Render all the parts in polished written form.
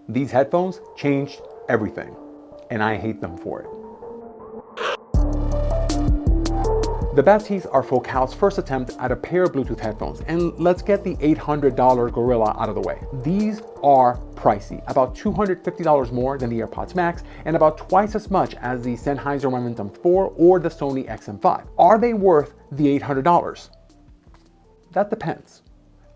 These headphones changed everything, and I hate them for it. The Bathys are Focal's first attempt at a pair of Bluetooth headphones, and let's get the $800 gorilla out of the way. These are pricey, about $250 more than the AirPods Max, and about twice as much as the Sennheiser Momentum 4 or the Sony XM5. Are they worth the $800? That depends.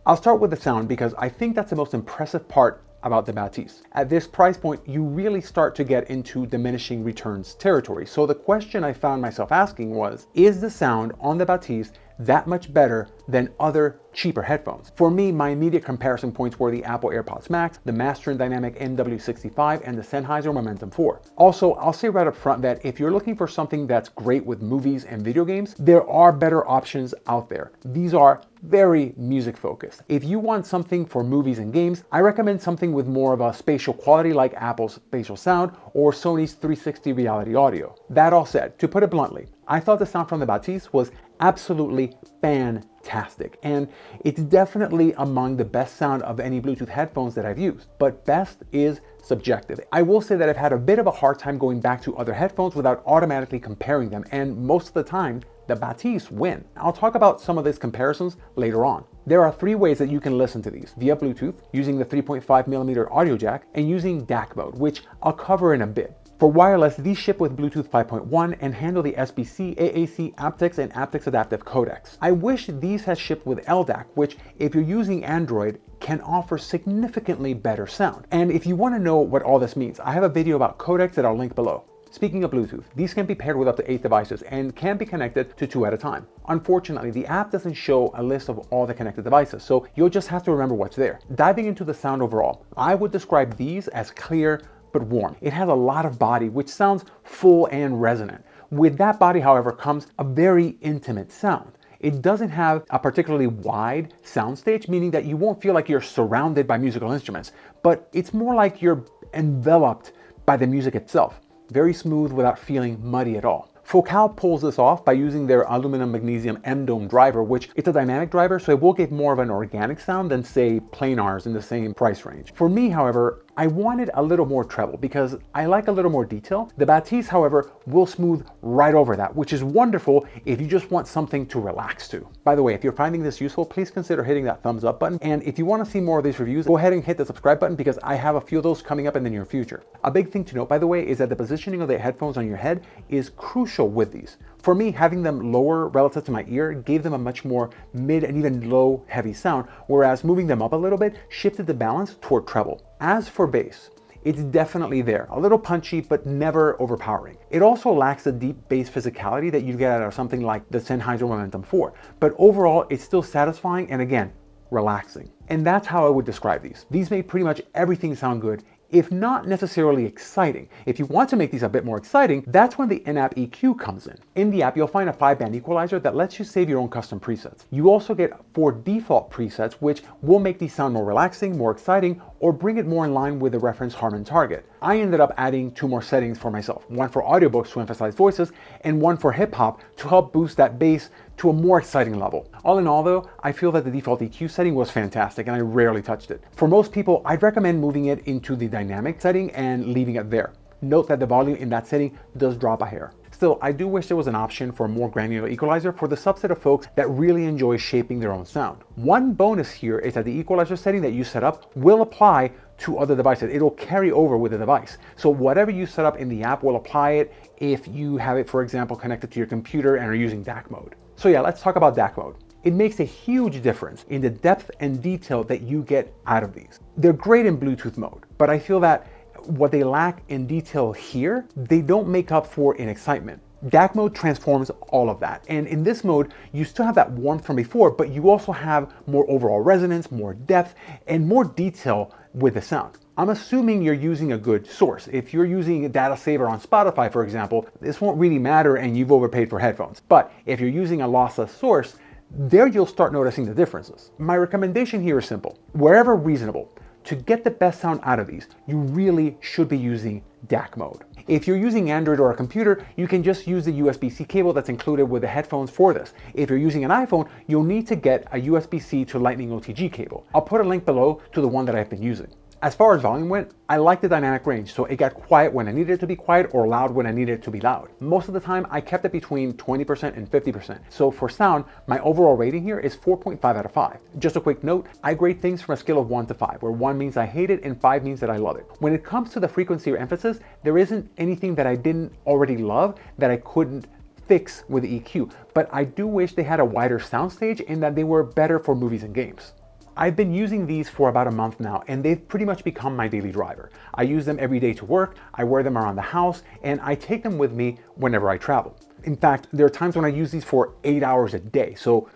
I'll start with the sound because I think that's the most impressive part about the Bathys. At this price point, you really start to get into diminishing returns territory. So the question I found myself asking was, is the sound on the Bathys that much better than other cheaper headphones? For me, my immediate comparison points were the Apple AirPods Max, the Master & Dynamic NW65, and the Sennheiser Momentum 4. Also, I'll say right up front that if you're looking for something that's great with movies and video games, there are better options out there. These are very music focused. If you want something for movies and games, I recommend something with more of a spatial quality like Apple's Spatial Sound or Sony's 360 Reality Audio. That all said, to put it bluntly, I thought the sound from the Bathys was absolutely fantastic, and it's definitely among the best sound of any Bluetooth headphones that I've used, but best is subjective. I will say that I've had a bit of a hard time going back to other headphones without automatically comparing them, and most of the time, the Bathys win. I'll talk about some of these comparisons later on. There are 3 ways that you can listen to these: via Bluetooth, using the 3.5mm audio jack, and using DAC mode, which I'll cover in a bit. For wireless, these ship with Bluetooth 5.1 and handle the SBC, AAC, aptX, and aptX adaptive codecs. I wish these had shipped with LDAC, which, if you're using Android, can offer significantly better sound. And if you want to know what all this means, I have a video about codecs that I'll link below. Speaking of Bluetooth, these can be paired with up to 8 devices and can be connected to 2 at a time. Unfortunately, the app doesn't show a list of all the connected devices, so you'll just have to remember what's there. Diving into the sound overall, I would describe these as clear but warm. It has a lot of body, which sounds full and resonant. With that body, however, comes a very intimate sound. It doesn't have a particularly wide soundstage, meaning that you won't feel like you're surrounded by musical instruments, but it's more like you're enveloped by the music itself. Very smooth without feeling muddy at all. Focal pulls this off by using their aluminum magnesium M-Dome driver, which it's a dynamic driver, so it will give more of an organic sound than, say, planars in the same price range. For me, however, I wanted a little more treble because I like a little more detail. The Bathys, however, will smooth right over that, which is wonderful if you just want something to relax to. By the way, if you're finding this useful, please consider hitting that thumbs up button. And if you want to see more of these reviews, go ahead and hit the subscribe button because I have a few of those coming up in the near future. A big thing to note, by the way, is that the positioning of the headphones on your head is crucial with these. For me, having them lower relative to my ear gave them a much more mid and even low heavy sound, whereas moving them up a little bit shifted the balance toward treble. As for bass, it's definitely there, a little punchy but never overpowering. It also lacks the deep bass physicality that you get out of something like the Sennheiser Momentum 4, but overall it's still satisfying and, again, relaxing. And that's how I would describe these. These make pretty much everything sound good, if not necessarily exciting. If you want to make these a bit more exciting, that's when the in-app EQ comes in. In the app, you'll find a 5-band equalizer that lets you save your own custom presets. You also get 4 default presets, which will make these sound more relaxing, more exciting, or bring it more in line with the reference Harman target. I ended up adding 2 more settings for myself, one for audiobooks to emphasize voices, and one for hip hop to help boost that bass to a more exciting level. All in all though, I feel that the default EQ setting was fantastic and I rarely touched it. For most people, I'd recommend moving it into the dynamic setting and leaving it there. Note that the volume in that setting does drop a hair. Still, I do wish there was an option for a more granular equalizer for the subset of folks that really enjoy shaping their own sound. One bonus here is that the equalizer setting that you set up will apply to other devices. It'll carry over with the device. So whatever you set up in the app will apply it if you have it, for example, connected to your computer and are using DAC mode. So yeah, let's talk about DAC mode. It makes a huge difference in the depth and detail that you get out of these. They're great in Bluetooth mode, but I feel that what they lack in detail here, they don't make up for in excitement. DAC mode transforms all of that. And in this mode, you still have that warmth from before, but you also have more overall resonance, more depth, and more detail with the sound. I'm assuming you're using a good source. If you're using a data saver on Spotify, for example, this won't really matter and you've overpaid for headphones. But if you're using a lossless source, there you'll start noticing the differences. My recommendation here is simple. Wherever reasonable, to get the best sound out of these, you really should be using DAC mode. If you're using Android or a computer, you can just use the USB-C cable that's included with the headphones for this. If you're using an iPhone, you'll need to get a USB-C to Lightning OTG cable. I'll put a link below to the one that I've been using. As far as volume went, I liked the dynamic range, so it got quiet when I needed it to be quiet or loud when I needed it to be loud. Most of the time, I kept it between 20% and 50%. So for sound, my overall rating here is 4.5 out of 5. Just a quick note, I grade things from a scale of 1 to 5, where 1 means I hate it and 5 means that I love it. When it comes to the frequency or emphasis, there isn't anything that I didn't already love that I couldn't fix with the EQ, but I do wish they had a wider soundstage and that they were better for movies and games. I've been using these for about a month now, and they've pretty much become my daily driver. I use them every day to work, I wear them around the house, and I take them with me whenever I travel. In fact, there are times when I use these for 8 hours a day, so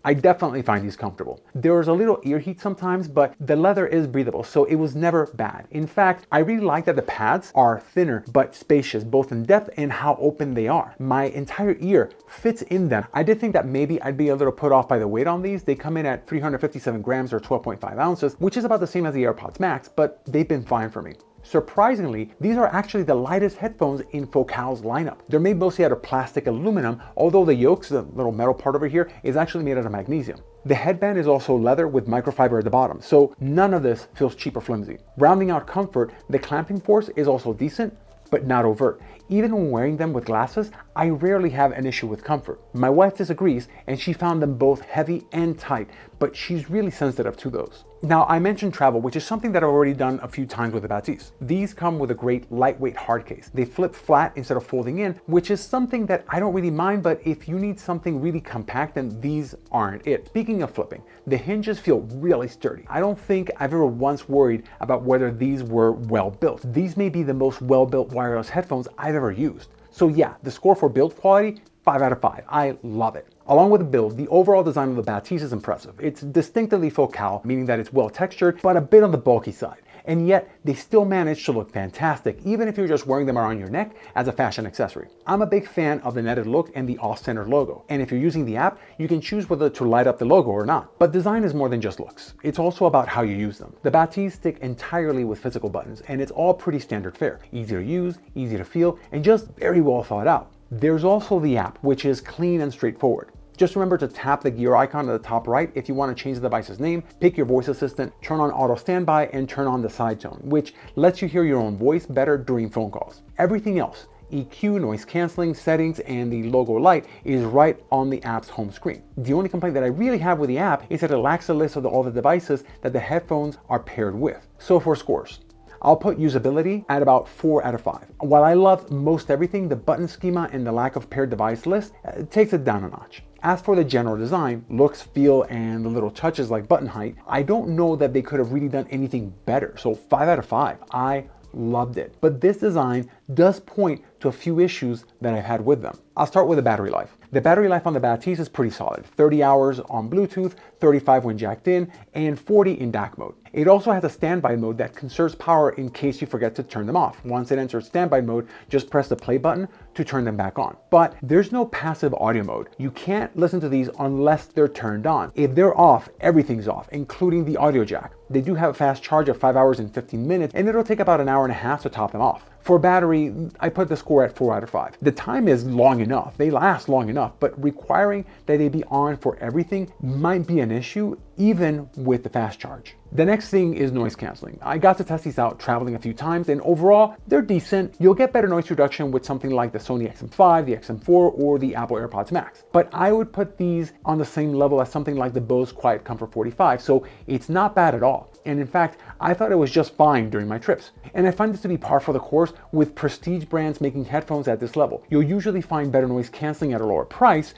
I definitely find these comfortable. There's a little ear heat sometimes, but the leather is breathable, so it was never bad. In fact, I really like that the pads are thinner but spacious, both in depth and how open they are. My entire ear fits in them. I did think that maybe I'd be a little put off by the weight on these. They come in at 357 grams or 12.5 ounces, which is about the same as the AirPods Max, but they've been fine for me. Surprisingly, these are actually the lightest headphones in Focal's lineup. They're made mostly out of plastic aluminum, although the yokes, the little metal part over here, is actually made out of magnesium. The headband is also leather with microfiber at the bottom, so none of this feels cheap or flimsy. Rounding out comfort, the clamping force is also decent, but not overt. Even when wearing them with glasses, I rarely have an issue with comfort. My wife disagrees, and she found them both heavy and tight, but she's really sensitive to those. Now, I mentioned travel, which is something that I've already done a few times with the Bathys. These come with a great lightweight hard case. They flip flat instead of folding in, which is something that I don't really mind, but if you need something really compact, then these aren't it. Speaking of flipping, the hinges feel really sturdy. I don't think I've ever once worried about whether these were well built. These may be the most well-built wireless headphones I've ever used. So yeah, the score for build quality, 5 out of 5. I love it. Along with the build, the overall design of the Bathys is impressive. It's distinctively Focal, meaning that it's well textured, but a bit on the bulky side. And yet, they still manage to look fantastic, even if you're just wearing them around your neck as a fashion accessory. I'm a big fan of the netted look and the off-center logo. And if you're using the app, you can choose whether to light up the logo or not. But design is more than just looks. It's also about how you use them. The Bathys stick entirely with physical buttons, and it's all pretty standard fare. Easy to use, easy to feel, and just very well thought out. There's also the app, which is clean and straightforward. Just remember to tap the gear icon at the top right if you want to change the device's name, pick your voice assistant, turn on auto standby, and turn on the side tone, which lets you hear your own voice better during phone calls. Everything else, EQ, noise canceling, settings, and the logo light is right on the app's home screen. The only complaint that I really have with the app is that it lacks a list of all the devices that the headphones are paired with. So for scores, I'll put usability at about 4 out of 5. While I love most everything, the button schema and the lack of paired device list takes it down a notch. As for the general design, looks, feel, and the little touches like button height, I don't know that they could have really done anything better. So 5 out of 5. I loved it. But this design does point to a few issues that I've had with them. I'll start with the battery life. The battery life on the Bathys is pretty solid. 30 hours on Bluetooth, 35 when jacked in, and 40 in DAC mode. It also has a standby mode that conserves power in case you forget to turn them off. Once it enters standby mode, just press the play button to turn them back on. But there's no passive audio mode. You can't listen to these unless they're turned on. If they're off, everything's off, including the audio jack. They do have a fast charge of 5 hours and 15 minutes, and it'll take about an hour and a half to top them off. For battery, I put the score at 4 out of 5. The time is long enough, they last long enough, but requiring that they be on for everything might be an issue, even with the fast charge. The next thing is noise canceling. I got to test these out traveling a few times, and overall, they're decent. You'll get better noise reduction with something like the Sony XM5, the XM4, or the Apple AirPods Max. But I would put these on the same level as something like the Bose Quiet Comfort 45, so it's not bad at all. And in fact, I thought it was just fine during my trips. And I find this to be par for the course with prestige brands making headphones at this level. You'll usually find better noise canceling at a lower price,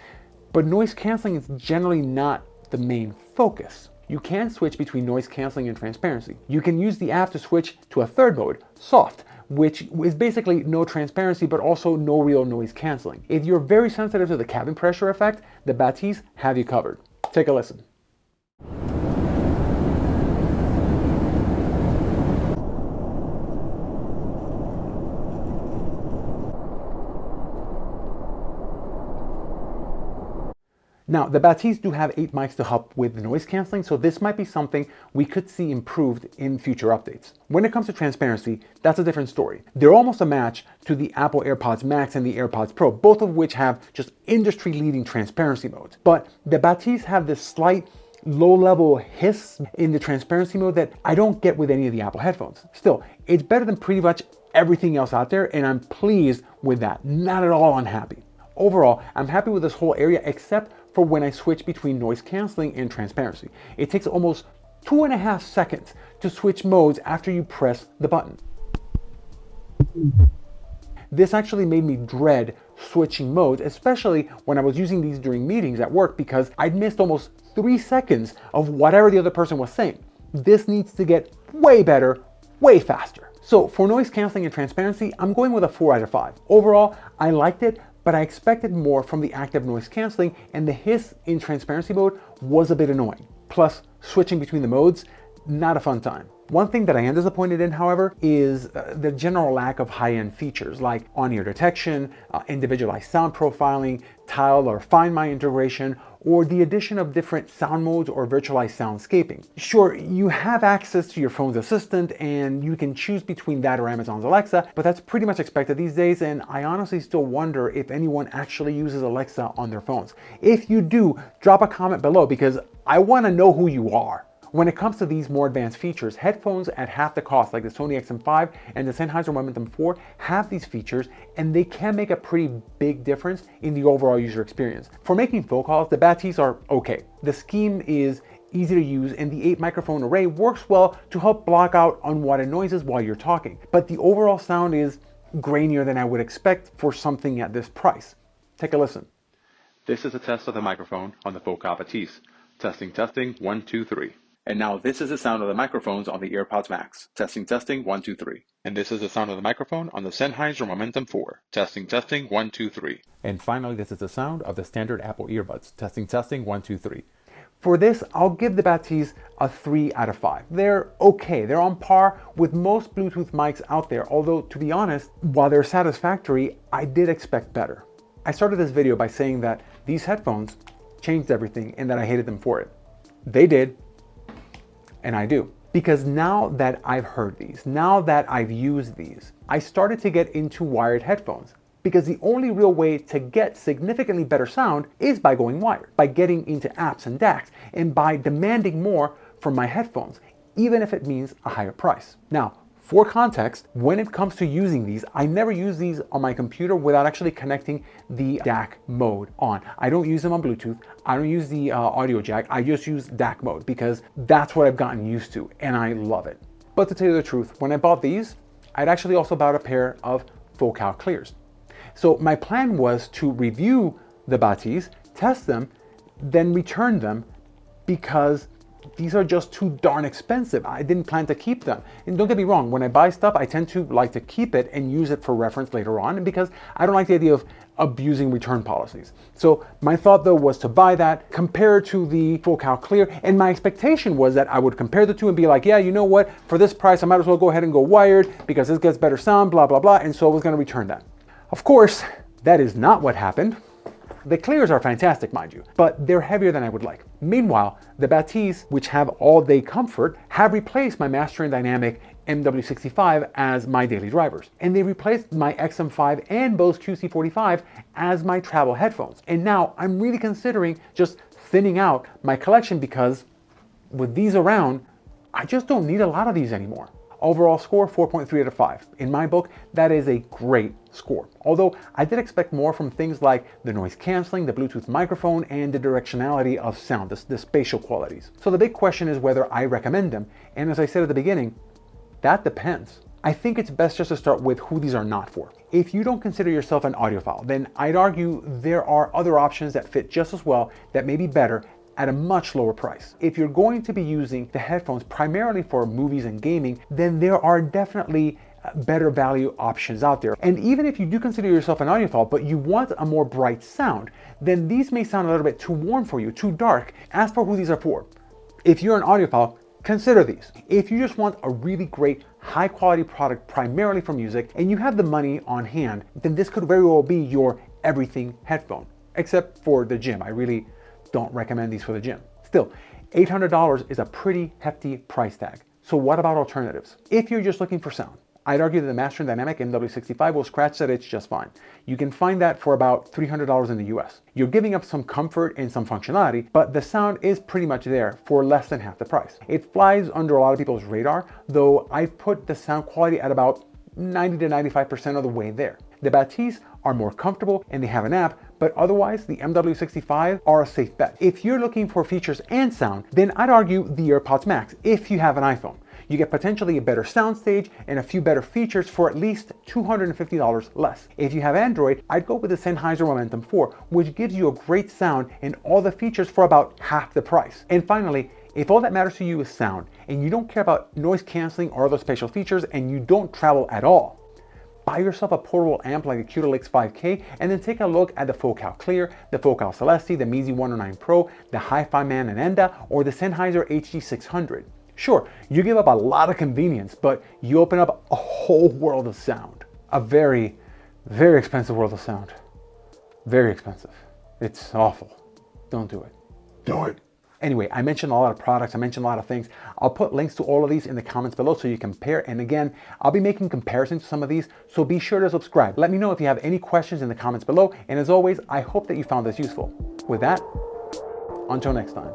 but noise canceling is generally not the main focus. You can switch between noise canceling and transparency. You can use the app to switch to a third mode, soft, which is basically no transparency but also no real noise canceling. If you're very sensitive to the cabin pressure effect, the Bathys have you covered. Take a listen. Now, the Bathys do have 8 mics to help with the noise canceling, so this might be something we could see improved in future updates. When it comes to transparency, that's a different story. They're almost a match to the Apple AirPods Max and the AirPods Pro, both of which have just industry-leading transparency modes. But the Bathys have this slight low-level hiss in the transparency mode that I don't get with any of the Apple headphones. Still, it's better than pretty much everything else out there, and I'm pleased with that. Not at all unhappy. Overall, I'm happy with this whole area except for when I switch between noise canceling and transparency. It takes almost 2.5 seconds to switch modes after you press the button. This actually made me dread switching modes, especially when I was using these during meetings at work because I'd missed almost 3 seconds of whatever the other person was saying. This needs to get way better, way faster. So for noise canceling and transparency, I'm going with a 4 out of 5. Overall, I liked it, but I expected more from the active noise canceling, and the hiss in transparency mode was a bit annoying. Plus, switching between the modes, not a fun time. One thing that I am disappointed in, however, is the general lack of high-end features like on-ear detection, individualized sound profiling, tile or Find My integration, or the addition of different sound modes or virtualized soundscaping. Sure, you have access to your phone's assistant and you can choose between that or Amazon's Alexa, but that's pretty much expected these days, and I honestly still wonder if anyone actually uses Alexa on their phones. If you do, drop a comment below because I want to know who you are. When it comes to these more advanced features, headphones at half the cost like the Sony XM5 and the Sennheiser Momentum 4 have these features, and they can make a pretty big difference in the overall user experience. For making phone calls, the Bathys are okay. The scheme is easy to use and the 8 microphone array works well to help block out unwanted noises while you're talking. But the overall sound is grainier than I would expect for something at this price. Take a listen. This is a test of the microphone on the Focal Bathys. Testing, testing, 1, 2, 3. And now this is the sound of the microphones on the AirPods Max. Testing, testing, 1, 2, 3. And this is the sound of the microphone on the Sennheiser Momentum 4. Testing, testing, 1, 2, 3. And finally, this is the sound of the standard Apple earbuds. Testing, testing, 1, 2, 3. For this, I'll give the Bathys a 3 out of 5. They're okay. They're on par with most Bluetooth mics out there, although to be honest, while they're satisfactory, I did expect better. I started this video by saying that these headphones changed everything and that I hated them for it. They did. And I do. Because now that I've heard these, now that I've used these, I started to get into wired headphones. Because the only real way to get significantly better sound is by going wired, by getting into apps and DACs, and by demanding more from my headphones, even if it means a higher price. Now, for context, when it comes to using these, I never use these on my computer without actually connecting the DAC mode on. I don't use them on Bluetooth. I don't use the audio jack. I just use DAC mode because that's what I've gotten used to and I love it. But to tell you the truth, when I bought these, I'd actually also bought a pair of Focal Clears. So my plan was to review the Bathys, test them, then return them because these are just too darn expensive. I didn't plan to keep them. And don't get me wrong, when I buy stuff, I tend to like to keep it and use it for reference later on, and because I don't like the idea of abusing return policies. So my thought though was to buy that, compare it to the Focal Clear, and my expectation was that I would compare the two and be like, yeah, you know what, for this price, I might as well go ahead and go wired because this gets better sound, blah, blah, blah, and so I was gonna return that. Of course, that is not what happened. The Clears are fantastic, mind you, but they're heavier than I would like. Meanwhile, the Bathys, which have all-day comfort, have replaced my Master & Dynamic MW65 as my daily drivers. And they replaced my XM5 and Bose QC45 as my travel headphones. And now I'm really considering just thinning out my collection because with these around, I just don't need a lot of these anymore. Overall score, 4.3 out of 5. In my book, that is a great score. Although I did expect more from things like the noise canceling, the Bluetooth microphone, and the directionality of sound, the spatial qualities. So the big question is whether I recommend them. And as I said at the beginning, that depends. I think it's best just to start with who these are not for. If you don't consider yourself an audiophile, then I'd argue there are other options that fit just as well, that may be better, at a much lower price. If you're going to be using the headphones primarily for movies and gaming, then there are definitely better value options out there. And even if you do consider yourself an audiophile, but you want a more bright sound, then these may sound a little bit too warm for you, too dark. As for who these are for, if you're an audiophile, consider these. If you just want a really great, high quality product primarily for music, and you have the money on hand, then this could very well be your everything headphone, except for the gym. I really don't recommend these for the gym. Still, $800 is a pretty hefty price tag. So what about alternatives? If you're just looking for sound, I'd argue that the Master and Dynamic MW65 will scratch that itch just fine. You can find that for about $300 in the US. You're giving up some comfort and some functionality, but the sound is pretty much there for less than half the price. It flies under a lot of people's radar, though I've put the sound quality at about 90 to 95% of the way there. The Bathys are more comfortable and they have an app, but otherwise the MW65 are a safe bet. If you're looking for features and sound, then I'd argue the AirPods Max if you have an iPhone. You get potentially a better soundstage and a few better features for at least $250 less. If you have Android, I'd go with the Sennheiser Momentum 4, which gives you a great sound and all the features for about half the price. And finally, if all that matters to you is sound and you don't care about noise canceling or other special features and you don't travel at all, buy yourself a portable amp like the Q-Lix 5K and then take a look at the Focal Clear, the Focal Celeste, the Mizi 109 Pro, the HiFi Man and Enda, or the Sennheiser HD600. Sure, you give up a lot of convenience, but you open up a whole world of sound. A very, very expensive world of sound. Very expensive. It's awful. Don't do it. Do it. Anyway, I mentioned a lot of products, I mentioned a lot of things. I'll put links to all of these in the comments below so you compare. And again, I'll be making comparisons to some of these, so be sure to subscribe. Let me know if you have any questions in the comments below. And as always, I hope that you found this useful. With that, until next time.